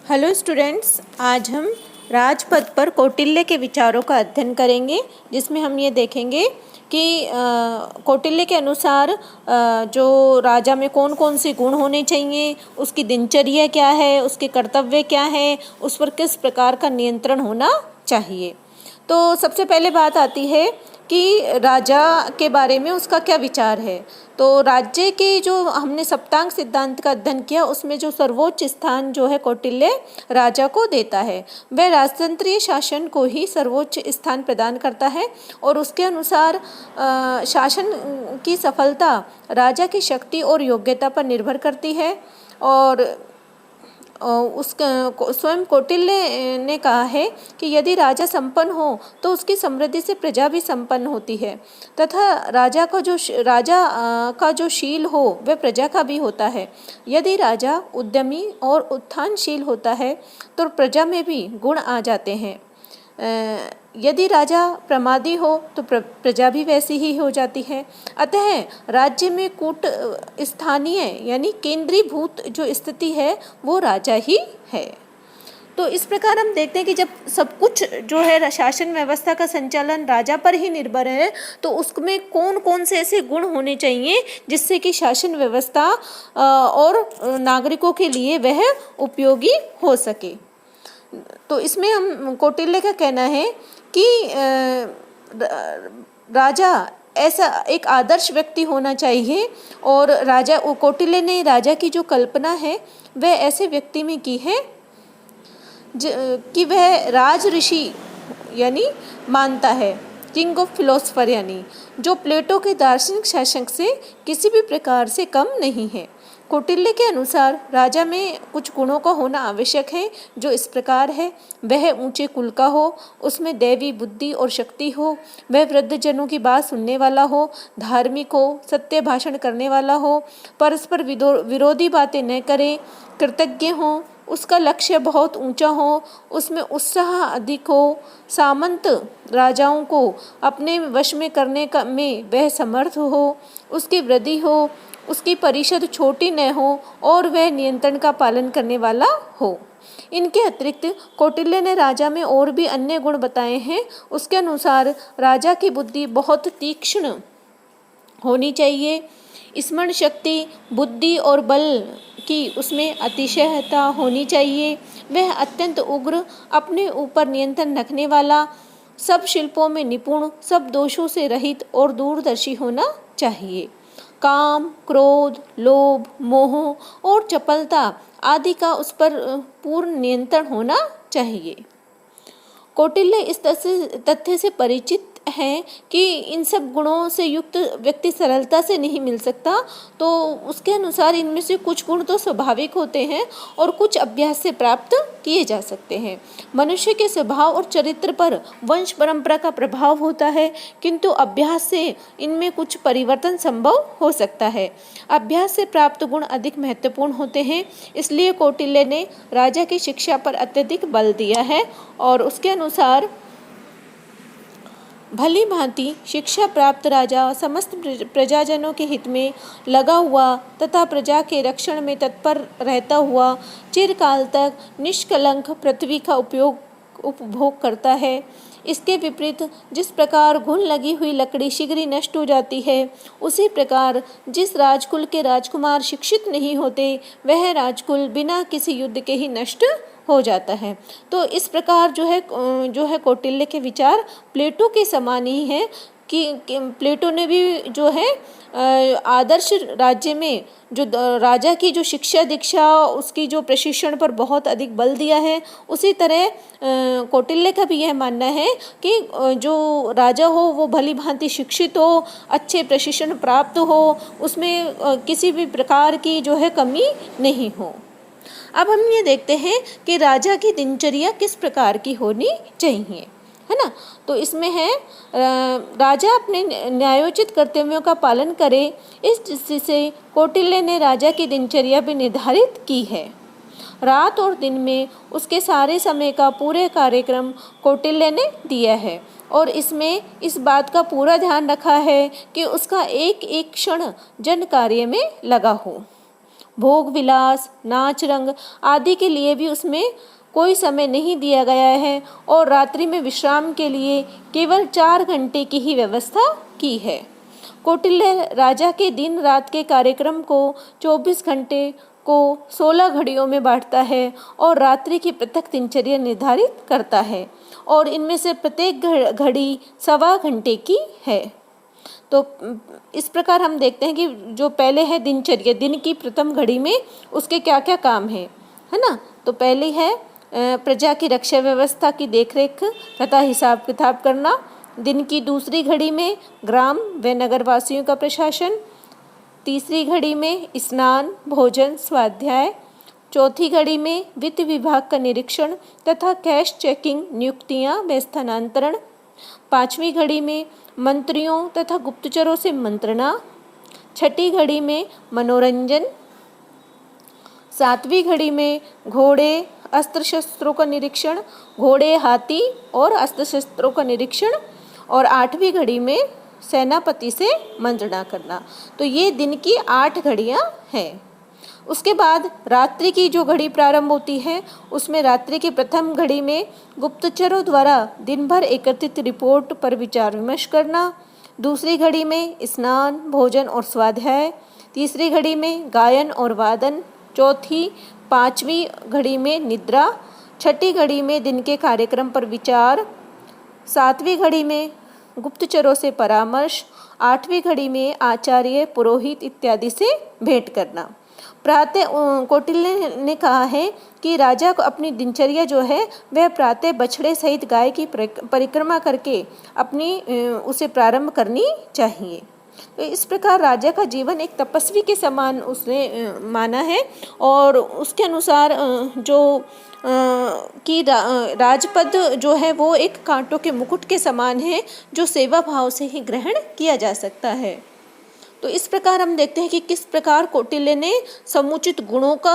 Hello students, आज हम राजपद पर कौटिल्य के विचारों का अध्ययन करेंगे, जिसमें हम ये देखेंगे कि कौटिल्य के अनुसार जो राजा में कौन कौन से गुण होने चाहिए, उसकी दिनचर्या क्या है, उसके कर्तव्य क्या है, उस पर किस प्रकार का नियंत्रण होना चाहिए। तो सबसे पहले बात आती है कि राजा के बारे में उसका क्या विचार है। तो राज्य के जो हमने सप्तांग सिद्धांत का अध्ययन किया, उसमें जो सर्वोच्च स्थान जो है कौटिल्य राजा को देता है, वह राजतंत्रीय शासन को ही सर्वोच्च स्थान प्रदान करता है। और उसके अनुसार शासन की सफलता राजा की शक्ति और योग्यता पर निर्भर करती है। और स्वयं कौटिल्य ने कहा है कि यदि राजा संपन्न हो तो उसकी समृद्धि से प्रजा भी संपन्न होती है, तथा राजा का जो शील हो वह प्रजा का भी होता है। यदि राजा उद्यमी और उत्थानशील होता है तो प्रजा में भी गुण आ जाते हैं। यदि राजा प्रमादी हो तो प्रजा भी वैसी ही हो जाती है। अतः राज्य में कूट स्थानीय यानी केंद्रीभूत जो स्थिति है वो राजा ही है। तो इस प्रकार हम देखते हैं कि जब सब कुछ जो है शासन व्यवस्था का संचालन राजा पर ही निर्भर है, तो उसमें कौन कौन से ऐसे गुण होने चाहिए जिससे कि शासन व्यवस्था और नागरिकों के लिए वह उपयोगी हो सके। तो इसमें हम कौटिल्य का कहना है कि राजा ऐसा एक आदर्श व्यक्ति होना चाहिए। और राजा कौटिल्य ने राजा की जो कल्पना है वह ऐसे व्यक्ति में की है कि वह राज ऋषि यानी मानता है, किंग ऑफ फिलोसफर, यानी जो प्लेटो के दार्शनिक शासक से किसी भी प्रकार से कम नहीं है। कौटिल्य के अनुसार राजा में कुछ गुणों का होना आवश्यक है, जो इस प्रकार है। वह ऊंचे कुल का हो, उसमें दैवी बुद्धि और शक्ति हो, वह वृद्धजनों की बात सुनने वाला हो, धार्मिक हो, सत्य भाषण करने वाला हो, परस्पर विरोधी बातें न करे, कृतज्ञ हो, उसका लक्ष्य बहुत ऊंचा हो, उसमें उत्साह अधिक हो, सामंत राजाओं को अपने वश में करने का में वह समर्थ हो, उसकी वृद्धि हो, उसकी परिषद छोटी न हो और वह नियंत्रण का पालन करने वाला हो। इनके अतिरिक्त कौटिल्य ने राजा में और भी अन्य गुण बताए हैं। उसके अनुसार राजा की बुद्धि बहुत तीक्ष्ण होनी चाहिए, स्मरण शक्ति, बुद्धि और बल की उसमें अतिशयता होनी चाहिए। वह अत्यंत उग्र, अपने ऊपर नियंत्रण रखने वाला, सब शिल्पों में निपुण, सब दोषों से रहित और दूरदर्शी होना चाहिए। काम, क्रोध, लोभ, मोह और चपलता आदि का उस पर पूर्ण नियंत्रण होना चाहिए। कौटिल्य इस तथ्य से परिचित है कि इन सब गुणों से युक्त व्यक्ति सरलता से नहीं मिल सकता। तो उसके अनुसार इनमें से कुछ गुण तो स्वाभाविक होते हैं और कुछ अभ्यास से प्राप्त किए जा सकते हैं। मनुष्य के स्वभाव और चरित्र पर वंश परंपरा का प्रभाव होता है, किंतु अभ्यास से इनमें कुछ परिवर्तन संभव हो सकता है। अभ्यास से प्राप्त गुण अधिक महत्वपूर्ण होते हैं, इसलिए कौटिल्य ने राजा की शिक्षा पर अत्यधिक बल दिया है। और उसके अनुसार भली भांति शिक्षा प्राप्त राजा समस्त प्रजाजनों के हित में लगा हुआ तथा प्रजा के रक्षण में तत्पर रहता हुआ चिरकाल तक निष्कलंक पृथ्वी का उपभोग करता है। इसके विपरीत जिस प्रकार घुन लगी हुई लकड़ी शीघ्र ही नष्ट हो जाती है, उसी प्रकार जिस राजकुल के राजकुमार शिक्षित नहीं होते, वह राजकुल बिना किसी युद्ध के ही नष्ट हो जाता है। तो इस प्रकार जो है कौटिल्य के विचार प्लेटो के समान ही है कि प्लेटो ने भी जो है आदर्श राज्य में जो राजा की जो शिक्षा दीक्षा उसकी जो प्रशिक्षण पर बहुत अधिक बल दिया है, उसी तरह कौटिल्य का भी यह मानना है कि जो राजा हो वो भली भांति शिक्षित हो, अच्छे प्रशिक्षण प्राप्त हो, उसमें किसी भी प्रकार की जो है कमी नहीं हो। अब हम ये देखते हैं कि राजा की दिनचर्या किस प्रकार की होनी चाहिए, है ना। तो इसमें है राजा अपने न्यायोचित कर्तव्यों का पालन करे। इस दृष्टि से कौटिल्य ने राजा की दिनचर्या भी निर्धारित की है। रात और दिन में उसके सारे समय का पूरे कार्यक्रम कौटिल्य ने दिया है और इसमें इस बात का पूरा ध्यान रखा है कि उसका एक एक क्षण जन कार्य में लगा हो। भोग विलास, नाच रंग आदि के लिए भी उसमें कोई समय नहीं दिया गया है और रात्रि में विश्राम के लिए केवल 4 घंटे की ही व्यवस्था की है। कौटिल्य राजा के दिन रात के कार्यक्रम को 24 घंटे को 16 घड़ियों में बांटता है और रात्रि की पृथक दिनचर्या निर्धारित करता है और इनमें से प्रत्येक घड़ी 1.25 घंटे की है। तो इस प्रकार हम देखते हैं कि जो पहले है दिनचर्या, दिन की प्रथम घड़ी में उसके क्या क्या काम है ना। तो पहली है प्रजा की रक्षा व्यवस्था की देखरेख तथा हिसाब किताब करना। दिन की दूसरी घड़ी में ग्राम व नगरवासियों का प्रशासन। तीसरी घड़ी में स्नान, भोजन, स्वाध्याय। चौथी घड़ी में वित्त विभाग का निरीक्षण तथा कैश चेकिंग, नियुक्तियां व स्थानांतरण। पाँचवीं घड़ी में मंत्रियों तथा गुप्तचरों से मंत्रणा। छठी घड़ी में मनोरंजन। सातवीं घड़ी में घोड़े, अस्त्र शस्त्रों का निरीक्षण, घोड़े, हाथी और अस्त्र शस्त्रों का निरीक्षण। और आठवीं घड़ी में सेनापति से मंत्रणा करना। तो ये दिन की 8 घड़ियां हैं। उसके बाद रात्रि की जो घड़ी प्रारंभ होती है उसमें रात्रि की प्रथम घड़ी में गुप्तचरों द्वारा दिन भर एकत्रित रिपोर्ट पर विचार विमर्श करना। दूसरी घड़ी में स्नान, भोजन और स्वाध्याय। तीसरी घड़ी में गायन और वादन। चौथी, पाँचवीं घड़ी में निद्रा। छठी घड़ी में दिन के कार्यक्रम पर विचार। सातवीं घड़ी में गुप्तचरों से परामर्श। आठवीं घड़ी में आचार्य, पुरोहित इत्यादि से भेंट करना। प्रातः कौटिल्य ने कहा है कि राजा को अपनी दिनचर्या जो है वह प्रातः बछड़े सहित गाय की परिक्रमा करके अपनी उसे प्रारंभ करनी चाहिए। तो इस प्रकार राजा का जीवन एक तपस्वी के समान उसने माना है और उसके अनुसार जो कि राजपद जो है वो एक कांटों के मुकुट के समान है जो सेवा भाव से ही ग्रहण किया जा सकता है। तो इस प्रकार हम देखते हैं कि किस प्रकार कौटिल्य ने समुचित गुणों का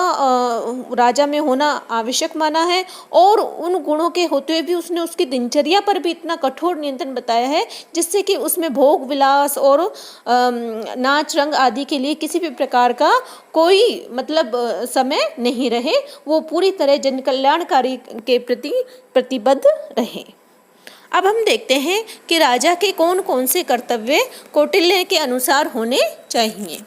राजा में होना आवश्यक माना है और उन गुणों के होते हुए भी उसने उसकी दिनचर्या पर भी इतना कठोर नियंत्रण बताया है जिससे कि उसमें भोग विलास और नाच रंग आदि के लिए किसी भी प्रकार का कोई मतलब समय नहीं रहे, वो पूरी तरह जन कल्याणकारी के प्रति प्रतिबद्ध रहे। अब हम देखते हैं कि राजा के कौन कौन से कर्तव्य कौटिल्य के अनुसार होने चाहिए।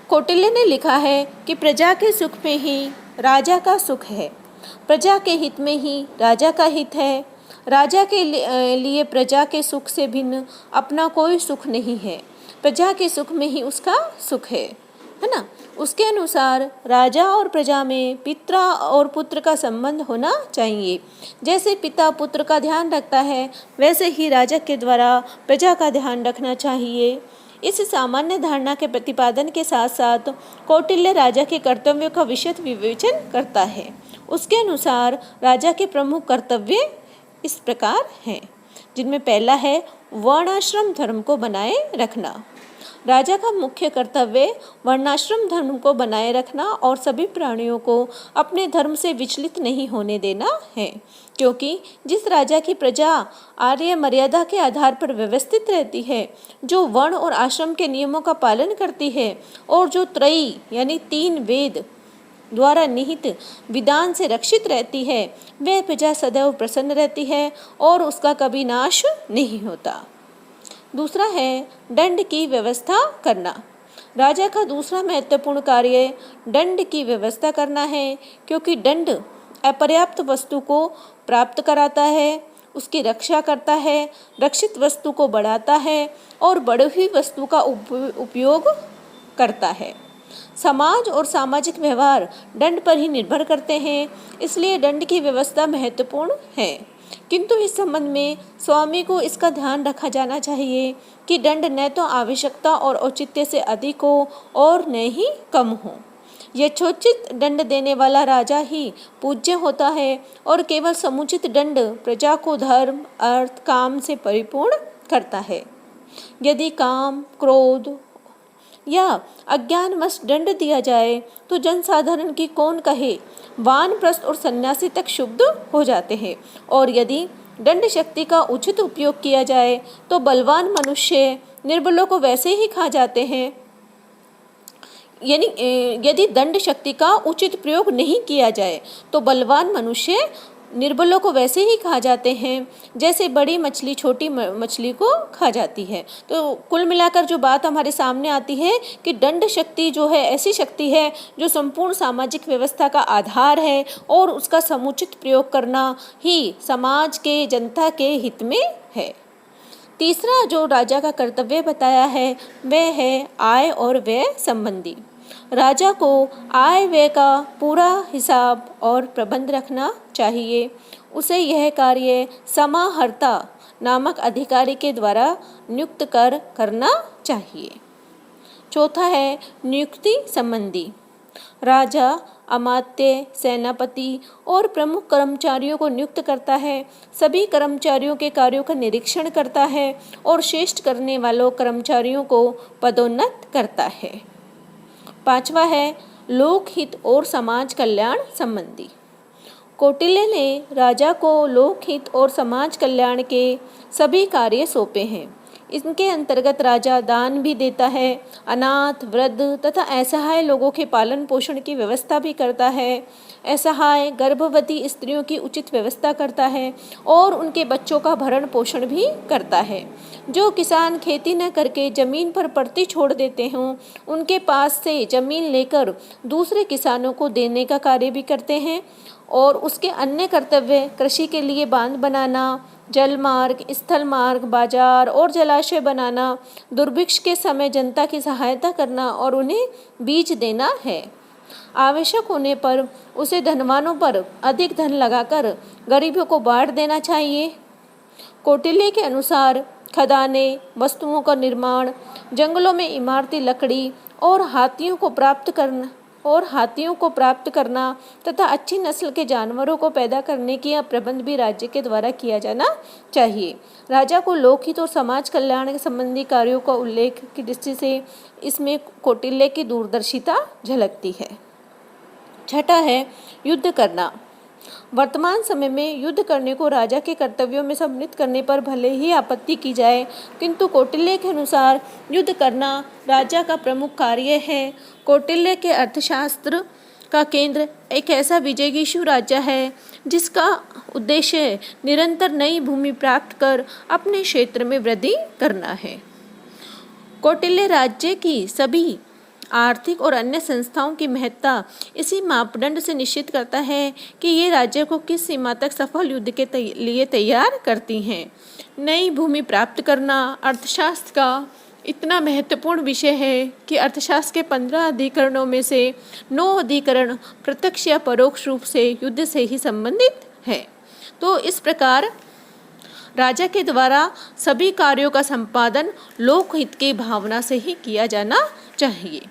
कौटिल्य ने लिखा है कि प्रजा के सुख में ही राजा का सुख है, प्रजा के हित में ही राजा का हित है। राजा के लिए प्रजा के सुख से भिन्न अपना कोई सुख नहीं है, प्रजा के सुख में ही उसका सुख है ना। उसके अनुसार राजा और प्रजा में पिता और पुत्र का संबंध होना चाहिए। जैसे पिता पुत्र का ध्यान रखता है वैसे ही राजा के द्वारा प्रजा का ध्यान रखना चाहिए। इस सामान्य धारणा के प्रतिपादन के साथ साथ कौटिल्य राजा के कर्तव्यों का विशद विवेचन करता है। उसके अनुसार राजा के प्रमुख कर्तव्य इस प्रकार हैं, जिनमें पहला है वर्णाश्रम धर्म को बनाए रखना। राजा का मुख्य कर्तव्य वर्णाश्रम धर्म को बनाए रखना और सभी प्राणियों को अपने धर्म से विचलित नहीं होने देना है, क्योंकि जिस राजा की प्रजा आर्य मर्यादा के आधार पर व्यवस्थित रहती है, जो वर्ण और आश्रम के नियमों का पालन करती है और जो त्रयी यानी 3 वेद द्वारा निहित विधान से रक्षित रहती है, वह प्रजा सदैव प्रसन्न रहती है और उसका कभी नाश नहीं होता। दूसरा है दंड की व्यवस्था करना। राजा का दूसरा महत्वपूर्ण कार्य दंड की व्यवस्था करना है, क्योंकि दंड अपर्याप्त वस्तु को प्राप्त कराता है, उसकी रक्षा करता है, रक्षित वस्तु को बढ़ाता है और बढ़ी हुई वस्तु का उपयोग करता है। समाज और सामाजिक व्यवहार दंड पर ही निर्भर करते हैं, इसलिए दंड की व्यवस्था महत्वपूर्ण है। किंतु इस संबंध में स्वामी को इसका ध्यान रखा जाना चाहिए कि दंड न तो आवश्यकता और औचित्य से अधिक हो और न ही कम हो। यथोचित दंड देने वाला राजा ही पूज्य होता है और केवल समुचित दंड प्रजा को धर्म, अर्थ, काम से परिपूर्ण करता है। यदि काम, क्रोध या अज्ञानवश दंड दिया जाए तो जनसाधारण की कौन कहे, वानप्रस्थ और सन्यासी तक क्षुब्ध हो जाते हैं। और यदि दंड शक्ति का उचित उपयोग किया जाए तो बलवान मनुष्य निर्बलों को वैसे ही खा जाते हैं। यानी यदि दंड शक्ति का उचित प्रयोग नहीं किया जाए तो बलवान मनुष्य निर्बलों को वैसे ही खा जाते हैं जैसे बड़ी मछली छोटी मछली को खा जाती है। तो कुल मिलाकर जो बात हमारे सामने आती है कि दंड शक्ति जो है ऐसी शक्ति है जो संपूर्ण सामाजिक व्यवस्था का आधार है और उसका समुचित प्रयोग करना ही समाज के जनता के हित में है। तीसरा जो राजा का कर्तव्य बताया है वह है आय और व्यय संबंधी। राजा को आय व्यय का पूरा हिसाब और प्रबंध रखना चाहिए। उसे यह कार्य समाहर्ता नामक अधिकारी के द्वारा नियुक्त करना चाहिए। चौथा है नियुक्ति संबंधी। राजा अमात्य, सेनापति और प्रमुख कर्मचारियों को नियुक्त करता है, सभी कर्मचारियों के कार्यों का निरीक्षण करता है और श्रेष्ठ करने वालों कर्मचारियों को पदोन्नत करता है। पांचवा है लोकहित और समाज कल्याण संबंधी। कौटिल्य ने राजा को लोकहित और समाज कल्याण के सभी कार्य सौंपे हैं। इनके अंतर्गत राजा दान भी देता है, अनाथ, वृद्ध तथा असहाय लोगों के पालन पोषण की व्यवस्था भी करता है, असहाय गर्भवती स्त्रियों की उचित व्यवस्था करता है और उनके बच्चों का भरण पोषण भी करता है। जो किसान खेती न करके जमीन पर पड़ती छोड़ देते हों उनके पास से जमीन लेकर दूसरे किसानों को देने का कार्य भी करते हैं और उसके अन्य कर्तव्य कृषि के लिए बांध बनाना, जल मार्ग, स्थल मार्ग, बाजार और जलाशय बनाना, दुर्भिक्ष के समय जनता की सहायता करना और उन्हें बीज देना है। आवश्यक होने पर उसे धनवानों पर अधिक धन लगाकर गरीबों को बांट देना चाहिए। कौटिल्य के अनुसार खदाने, वस्तुओं का निर्माण, जंगलों में इमारती लकड़ी और हाथियों को प्राप्त करना तथा अच्छी नस्ल के जानवरों को पैदा करने की प्रबंध भी राज्य के द्वारा किया जाना चाहिए। राजा को लोकहित और समाज कल्याण के संबंधी कार्यों का उल्लेख की दृष्टि से इसमें कौटिल्य की दूरदर्शिता झलकती है। छठा है युद्ध करना। वर्तमान समय में युद्ध करने को राजा के कर्तव्यों में सम्मिलित करने पर भले ही आपत्ति की जाए, किंतु कौटिल्य के अनुसार युद्ध करना राजा का प्रमुख कार्य है। कौटिल्य के अर्थशास्त्र का केंद्र एक ऐसा विजयीशु राज्य है जिसका उद्देश्य निरंतर नई भूमि प्राप्त कर अपने क्षेत्र में वृद्धि करना है। कौटिल्य राज्य की सभी आर्थिक और अन्य संस्थाओं की महत्ता इसी मापदंड से निश्चित करता है कि ये राज्य को किस सीमा तक सफल युद्ध के लिए तैयार करती हैं। नई भूमि प्राप्त करना अर्थशास्त्र का इतना महत्वपूर्ण विषय है कि अर्थशास्त्र के 15 अधिकरणों में से 9 अधिकरण प्रत्यक्ष या परोक्ष रूप से युद्ध से ही संबंधित है। तो इस प्रकार राजा के द्वारा सभी कार्यों का संपादन लोकहित की भावना से ही किया जाना चाहिए।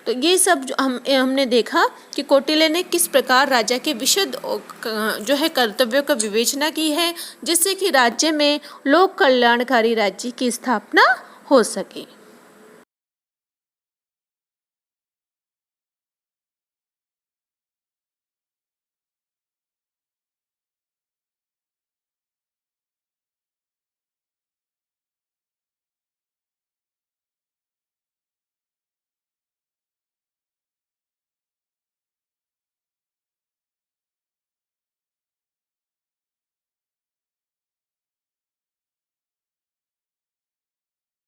तो ये सब जो हमने देखा कि कौटिल्य ने किस प्रकार राजा के विशुद्ध जो है कर्तव्यों का विवेचना की है जिससे कि राज्य में लोक कल्याणकारी राज्य की स्थापना हो सके।